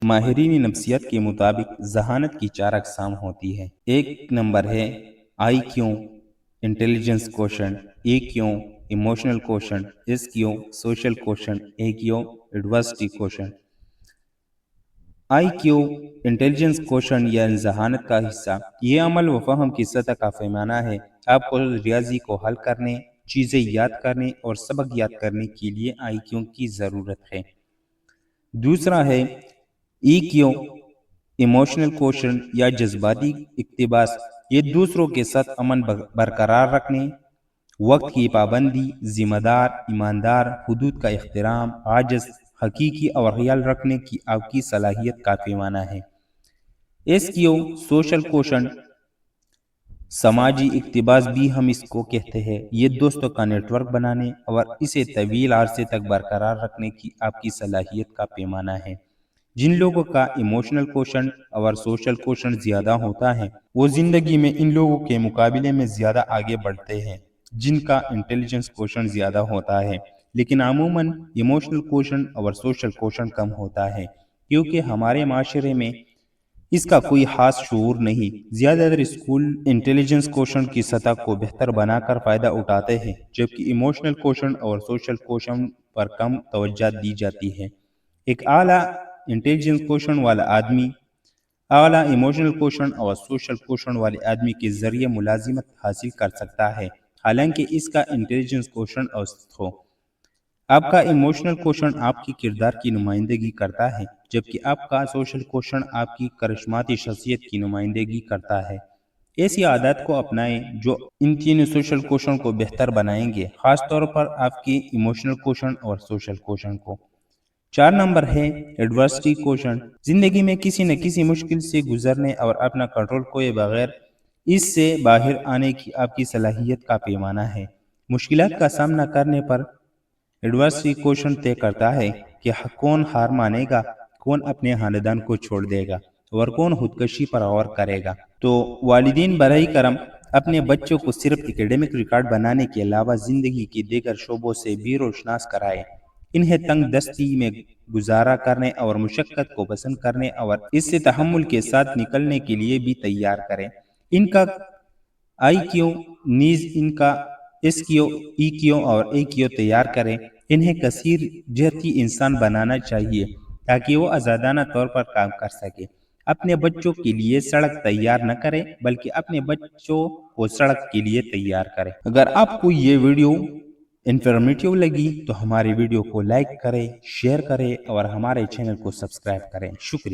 ماہرین نفسیات کے مطابق ذہانت کی 4 اقسام ہوتی ہے۔ ایک نمبر ہے آئی کیو انٹیلیجنس کوشن، ای کیو ایموشنل کوشن، ایس کیو سوشل کوشن، اے کیو ایڈورسٹی کوشن۔ آئی کیو انٹیلیجنس کوشن یعنی ذہانت کا حصہ، یہ عمل و فہم کی سطح کا پیمانہ ہے۔ آپ کو ریاضی کو حل کرنے، چیزیں یاد کرنے اور سبق یاد کرنے کے لیے آئی کیو کی ضرورت ہے۔ دوسرا ہے ای کیو ایموشنل کوشن یا جذباتی اقتباس، یہ دوسروں کے ساتھ امن برقرار رکھنے، وقت کی پابندی، ذمہ دار، ایماندار، حدود کا احترام، عاجز، حقیقی اور خیال رکھنے کی آپ کی صلاحیت کا پیمانہ ہے۔ ایس کیو سوشل کوشن، سماجی اقتباس بھی ہم اس کو کہتے ہیں، یہ دوستوں کا نیٹ ورک بنانے اور اسے طویل عرصے تک برقرار رکھنے کی آپ کی صلاحیت کا پیمانہ ہے۔ جن لوگوں کا ایموشنل کوشن اور سوشل کوشن زیادہ ہوتا ہے وہ زندگی میں ان لوگوں کے مقابلے میں زیادہ آگے بڑھتے ہیں جن کا انٹیلیجنس کوشن زیادہ ہوتا ہے، لیکن عموماً ایموشنل کوشن اور سوشل کوشن کم ہوتا ہے، کیونکہ ہمارے معاشرے میں اس کا کوئی خاص شعور نہیں۔ زیادہ تر اسکول انٹیلیجنس کوشن کی سطح کو بہتر بنا کر فائدہ اٹھاتے ہیں، جبکہ ایموشنل کوشن اور سوشل کوشن پر کم توجہ دی جاتی ہے۔ ایک اعلیٰ انٹیلیجنس کوشن والا آدمی اعلیٰ ایموشنل کوشن اور سوشل کوشن والے آدمی کے ذریعے ملازمت حاصل کر سکتا ہے، حالانکہ اس کا انٹیلیجنس کوشن اوسط ہو۔ آپ کا ایموشنل کوشن آپ کی کردار کی نمائندگی کرتا ہے، جبکہ آپ کا سوشل کوشن آپ کی کرشماتی شخصیت کی نمائندگی کرتا ہے۔ ایسی عادات کو اپنائیں جو ان تینوں سوشل کوشن کو بہتر بنائیں گے، خاص طور پر آپ کی ایموشنل کوشن اور سوشل کوشن کو۔ 4 نمبر ہے ایڈورسٹی کوشن، زندگی میں کسی نہ کسی مشکل سے گزرنے اور اپنا کنٹرول کوئے بغیر اس سے باہر آنے کی آپ کی صلاحیت کا پیمانہ ہے۔ مشکلات کا سامنا کرنے پر ایڈورسٹی کوشن طے کرتا ہے کہ کون ہار مانے گا، کون اپنے خاندان کو چھوڑ دے گا اور کون خودکشی پر غور کرے گا۔ تو والدین براہ کرم اپنے بچوں کو صرف اکیڈمک ریکارڈ بنانے کے علاوہ زندگی کے دیگر شعبوں سے بھی روشناس کرائیں۔ انہیں تنگ دستی میں گزارا کرنے اور مشقت کو پسند کرنے اور اس سے تحمل کے ساتھ نکلنے کے لیے بھی تیار کریں۔ ان کا آئی کیو نیز ان کا ایس کیو، ای کیو اور اے کیو تیار کریں۔ انہیں کثیر جہتی انسان بنانا چاہیے تاکہ وہ آزادانہ طور پر کام کر سکے۔ اپنے بچوں کے لیے سڑک تیار نہ کریں بلکہ اپنے بچوں کو سڑک کے لیے تیار کریں۔ اگر آپ کو یہ ویڈیو انفارمیٹیو لگی تو ہماری ویڈیو کو لائک کریں، شیئر کریں اور ہمارے چینل کو سبسکرائب کریں۔ شکریہ۔